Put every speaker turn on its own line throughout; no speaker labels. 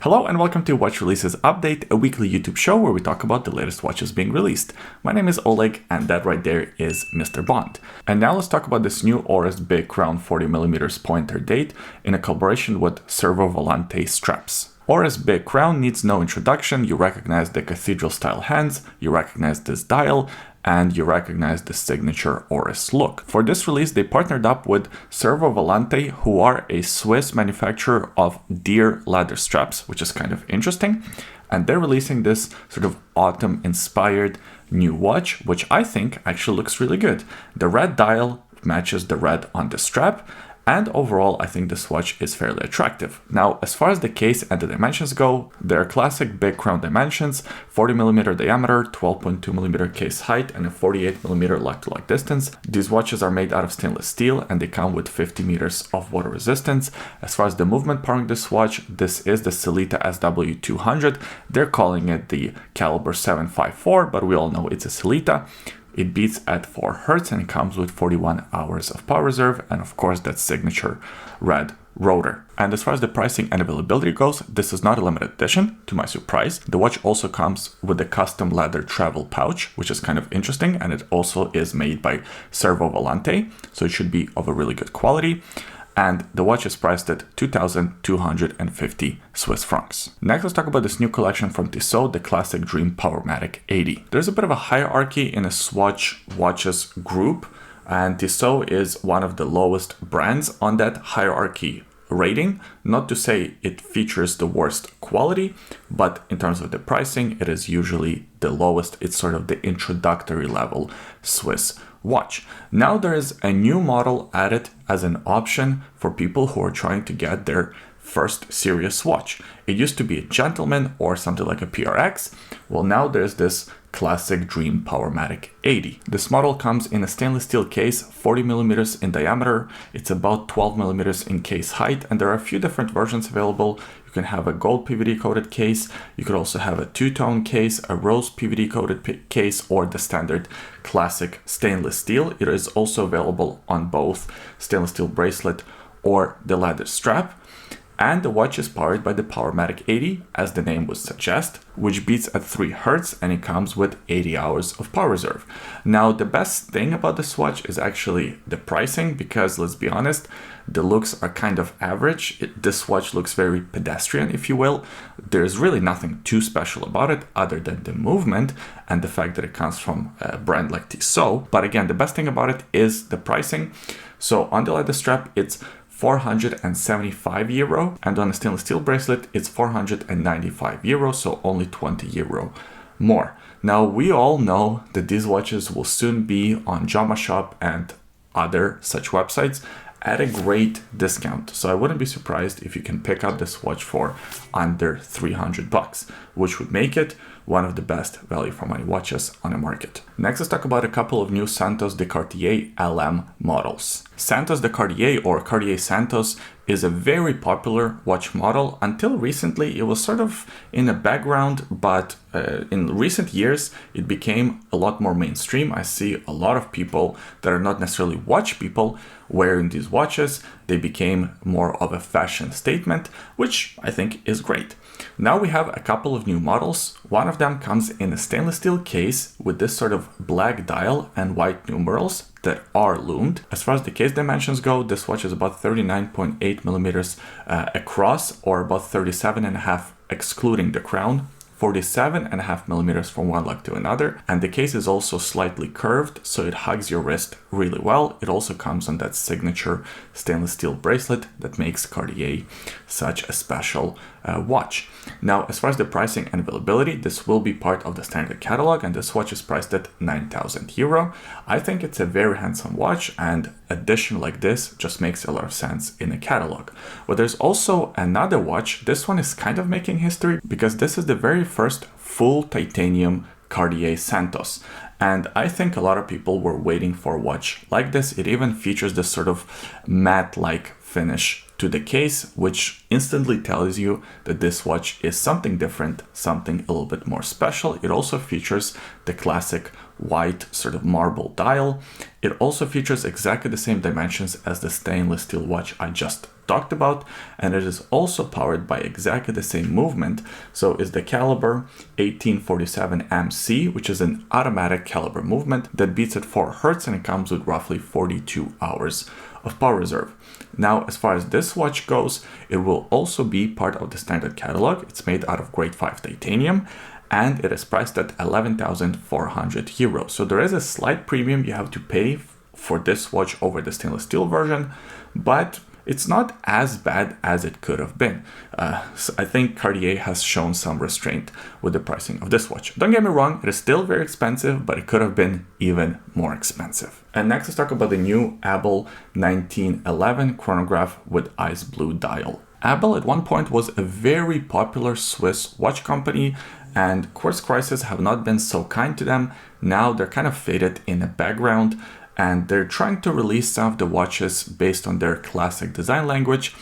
Hello and welcome to Watch Releases Update, a weekly YouTube show where we talk about the latest watches being released. My name is Oleg and that right there is Mr. Bond. And now let's talk about this new Oris Big Crown 40mm pointer date in a collaboration with Cervo Volante straps. Oris Big Crown needs no introduction. You recognize the cathedral style hands, you recognize this dial, and you recognize the signature Oris look. For this release, they partnered up with Cervo Volante, who are a Swiss manufacturer of deer leather straps, which is kind of interesting. And they're releasing this sort of autumn-inspired new watch, which I think actually looks really good. The red dial matches the red on the strap, and overall, I think this watch is fairly attractive. Now, as far as the case and the dimensions go, they're classic Big Crown dimensions, 40mm diameter, 12.2mm case height, and a 48mm lock-to-lock distance. These watches are made out of stainless steel, and they come with 50 meters of water resistance. As far as the movement powering this watch, this is the Sellita SW200. They're calling it the Caliber 754, but we all know it's a Sellita. It beats at 4 Hz and it comes with 41 hours of power reserve and of course that signature red rotor. And as far as the pricing and availability goes, this is not a limited edition, to my surprise. The watch also comes with a custom leather travel pouch, which is kind of interesting, and it also is made by Cervo Volante, so it should be of a really good quality. And the watch is priced at 2,250 Swiss francs. Next, let's talk about this new collection from Tissot, the classic Dream Powermatic 80. There's a bit of a hierarchy in a Swatch watches group, and Tissot is one of the lowest brands on that hierarchy rating. Not to say it features the worst quality, but in terms of the pricing, it is usually the lowest. It's sort of the introductory level Swiss watch. Now there is a new model added as an option for people who are trying to get their first serious watch. It used to be a Gentleman or something like a PRX. Well, now there's this classic Dream Powermatic 80. This model comes in a stainless steel case, 40mm in diameter. It's about 12mm in case height, and there are a few different versions available. You can have a gold PVD coated case. You could also have a two-tone case, a rose PVD coated case, or the standard classic stainless steel. It is also available on both stainless steel bracelet or the leather strap. And the watch is powered by the Powermatic 80, as the name would suggest, which beats at 3 Hz and it comes with 80 hours of power reserve. Now, the best thing about this watch is actually the pricing, because let's be honest, the looks are kind of average. This watch looks very pedestrian, if you will. There's really nothing too special about it other than the movement and the fact that it comes from a brand like Tissot. But again, the best thing about it is the pricing. So on the leather strap, it's 475 euro, and on a stainless steel bracelet it's 495 euro, so only 20 euro more. Now we all know that these watches will soon be on Jama Shop and other such websites at a great discount, so I wouldn't be surprised if you can pick up this watch for under 300 bucks, which would make it one of the best value for money watches on the market. Next, let's talk about a couple of new Santos de Cartier LM models. Santos de Cartier, or Cartier Santos, is a very popular watch model. Until recently, it was sort of in the background, but in recent years, it became a lot more mainstream. I see a lot of people that are not necessarily watch people wearing these watches. They became more of a fashion statement, which I think is great. Now we have a couple of new models. One of them comes in a stainless steel case with this sort of black dial and white numerals that are loomed. As far as the case dimensions go, this watch is about 39.8mm across, or about 37.5 excluding the crown. 47.5mm from one lug to another, and the case is also slightly curved, so it hugs your wrist really well. It also comes on that signature stainless steel bracelet that makes Cartier such a special watch. Now, as far as the pricing and availability, this will be part of the standard catalog, and this watch is priced at 9,000 euro. I think it's a very handsome watch, and addition like this just makes a lot of sense in a catalog. But there's also another watch. This one is kind of making history because this is the very first full titanium Cartier Santos. And I think a lot of people were waiting for a watch like this. It even features this sort of matte-like finish to the case, which instantly tells you that this watch is something different, something a little bit more special. It also features the classic white sort of marble dial. It also features exactly the same dimensions as the stainless steel watch I just talked about, and it is also powered by exactly the same movement. So is the caliber 1847 MC, which is an automatic caliber movement that beats at 4 Hz, and it comes with roughly 42 hours of power reserve. Now, as far as this watch goes, it will also be part of the standard catalog. It's made out of grade 5 titanium, and it is priced at 11,400 euros. So there is a slight premium you have to pay for this watch over the stainless steel version, but it's not as bad as it could have been. So I think Cartier has shown some restraint with the pricing of this watch. Don't get me wrong, it is still very expensive, but it could have been even more expensive. And next, let's talk about the new Ebel 1911 chronograph with ice blue dial. Ebel at one point was a very popular Swiss watch company, and quartz crises have not been so kind to them. Now they're kind of faded in the background, and they're trying to release some of the watches based on their classic design language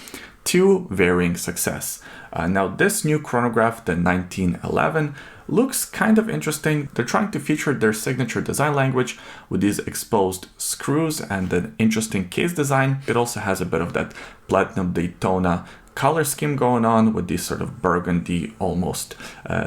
to varying success. Now this new chronograph, the 1911, looks kind of interesting. They're trying to feature their signature design language with these exposed screws and an interesting case design. It also has a bit of that platinum Daytona color scheme going on with these sort of burgundy almost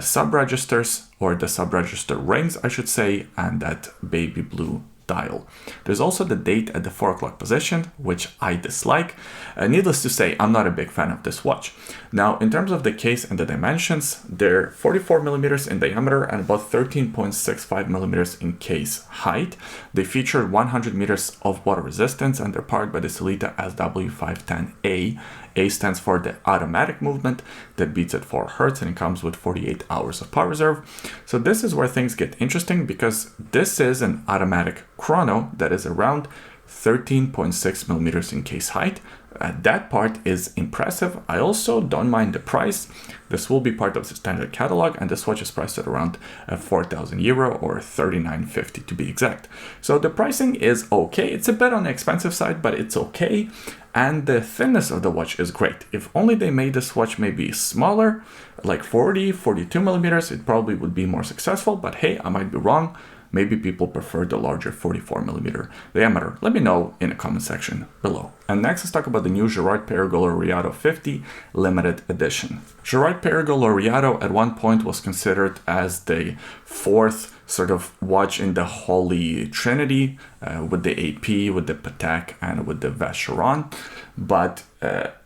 sub-registers, or the sub-register rings I should say, and that baby blue dial. There's also the date at the 4 o'clock position, which I dislike. Needless to say, I'm not a big fan of this watch. Now, in terms of the case and the dimensions, they're 44 millimeters in diameter and about 13.65 millimeters in case height. They feature 100 meters of water resistance, and they're powered by the Sellita SW510A. A stands for the automatic movement that beats at 4 Hz, and it comes with 48 hours of power reserve. So this is where things get interesting, because this is an automatic chrono that is around 13.6 millimeters in case height. That part is impressive. I also don't mind the price. This will be part of the standard catalog, and this watch is priced at around 4,000 euro or 39.50 to be exact. So the pricing is okay. It's a bit on the expensive side, but it's okay. And the thinness of the watch is great. If only they made this watch maybe smaller, like 40, 42 millimeters, it probably would be more successful. But hey, I might be wrong. Maybe people prefer the larger 44 millimeter diameter. Let me know in the comment section below. And next, let's talk about the new Girard-Perregaux Laureato 50 limited edition. Girard-Perregaux Laureato at one point was considered as the fourth sort of watch in the Holy Trinity, with the AP, with the Patek, and with the Vacheron. But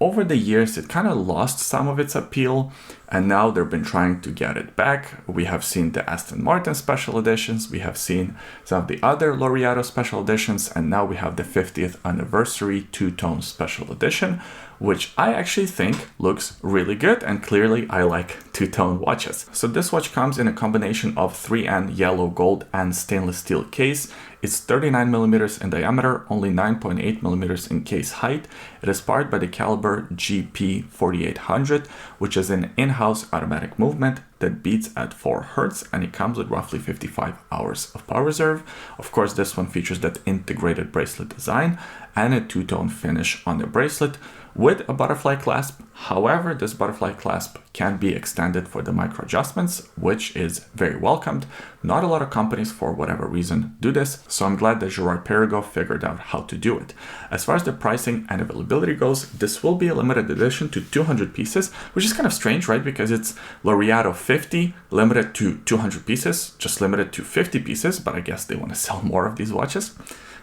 over the years, it kind of lost some of its appeal, and now they've been trying to get it back. We have seen the Aston Martin special editions, we have seen some of the other Laureato special editions, and now we have the 50th anniversary two-tone special edition, which I actually think looks really good, and clearly I like two-tone watches. So this watch comes in a combination of 3N yellow gold and stainless steel case. It's 39 millimeters in diameter, only 9.8 millimeters in case height. It is powered by the caliber GP4800, which is an in-house automatic movement that beats at 4 Hz, and it comes with roughly 55 hours of power reserve. Of course, this one features that integrated bracelet design and a two-tone finish on the bracelet with a butterfly clasp. However, this butterfly clasp can be extended for the micro adjustments, which is very welcomed. Not a lot of companies, for whatever reason, do this, so I'm glad that Girard-Perregaux figured out how to do it. As far as the pricing and availability goes, this will be a limited edition to 200 pieces, which is kind of strange, right? Because it's Laureato 50, limited to 200 pieces, just limited to 50 pieces, but I guess they want to sell more of these watches.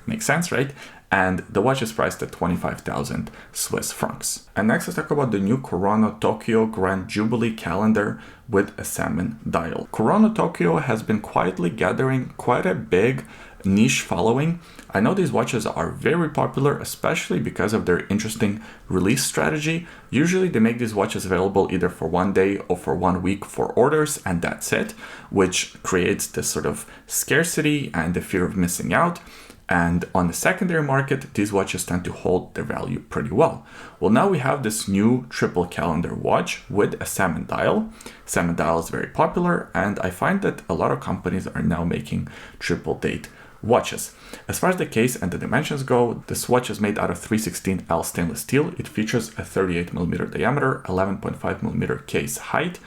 Makes sense, right? And the watch is priced at 25,000 Swiss francs. And next, let's talk about the new Kurono Tokyo Grand Jubilee calendar with a salmon dial. Kurono Tokyo has been quietly gathering quite a big niche following. I know these watches are very popular, especially because of their interesting release strategy. Usually they make these watches available either for 1 day or for 1 week for orders, and that's it, which creates this sort of scarcity and the fear of missing out. And on the secondary market, these watches tend to hold their value pretty well. Well, now we have this new triple calendar watch with a salmon dial. Salmon dial is very popular, and I find that a lot of companies are now making triple date watches. As far as the case and the dimensions go, this watch is made out of 316L stainless steel. It features a 38mm diameter, 11.5mm case height,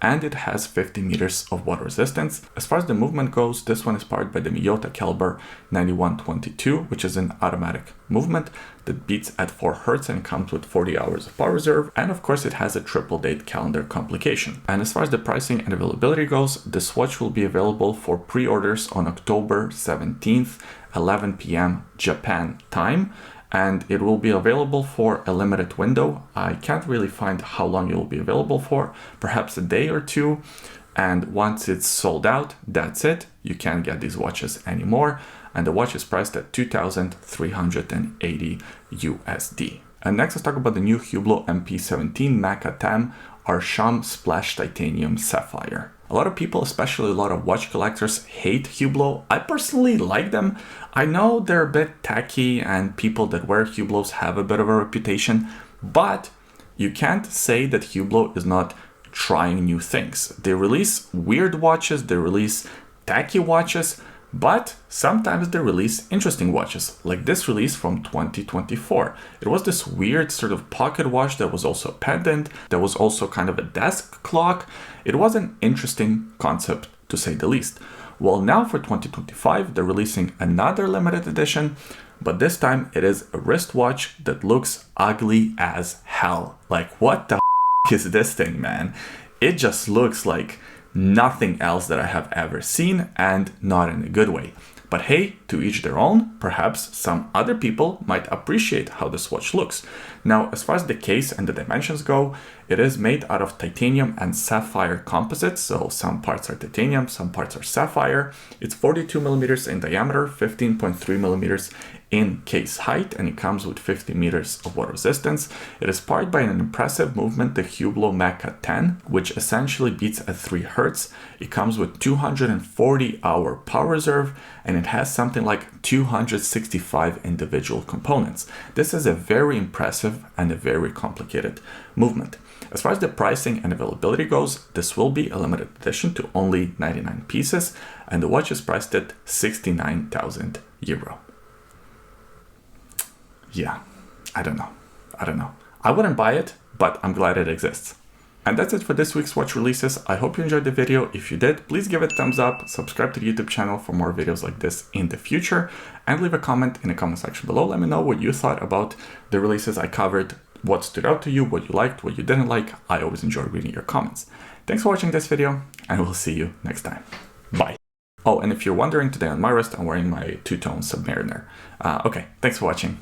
and it has 50 meters of water resistance. As far as the movement goes, this one is powered by the Miyota caliber 9122, which is an automatic movement that beats at 4 Hz and comes with 40 hours of power reserve. And of course, it has a triple date calendar complication. And as far as the pricing and availability goes, this watch will be available for pre-orders on October 17th, 11 p.m. Japan time. And it will be available for a limited window. I can't really find how long it will be available for, perhaps a day or two. And once it's sold out, that's it. You can't get these watches anymore. And the watch is priced at 2,380 USD. And next, let's talk about the new Hublot MP17 Macadam Arsham Splash Titanium Sapphire. A lot of people, especially a lot of watch collectors, hate Hublot. I personally like them. I know they're a bit tacky and people that wear Hublots have a bit of a reputation, but you can't say that Hublot is not trying new things. They release weird watches, they release tacky watches, but sometimes they release interesting watches, like this release from 2024. It was this weird sort of pocket watch that was also a pendant, that was also kind of a desk clock. It was an interesting concept, to say the least. Well, now for 2025, they're releasing another limited edition, but this time it is a wristwatch that looks ugly as hell. Like, what the is this thing, man? It just looks like nothing else that I have ever seen, and not in a good way. But hey, to each their own. Perhaps some other people might appreciate how this watch looks. Now, as far as the case and the dimensions go, it is made out of titanium and sapphire composites, so some parts are titanium, some parts are sapphire. It's 42mm in diameter, 15.3mm in case height, and it comes with 50 meters of water resistance. It is powered by an impressive movement, the Hublot Mecha 10, which essentially beats at 3 Hz. It comes with 240-hour power reserve, and it has something like 265 individual components. This is a very impressive and a very complicated movement. As far as the pricing and availability goes, this will be a limited edition to only 99 pieces, and the watch is priced at 69,000 euro. Yeah, I don't know. I wouldn't buy it, but I'm glad it exists. And that's it for this week's watch releases. I hope you enjoyed the video. If you did, please give it a thumbs up, subscribe to the YouTube channel for more videos like this in the future, and leave a comment in the comment section below. Let me know what you thought about the releases I covered, what stood out to you, what you liked, what you didn't like. I always enjoy reading your comments. Thanks for watching this video, and we'll see you next time. Bye. Oh, and if you're wondering, today on my wrist, I'm wearing my two-tone Submariner. Okay, thanks for watching.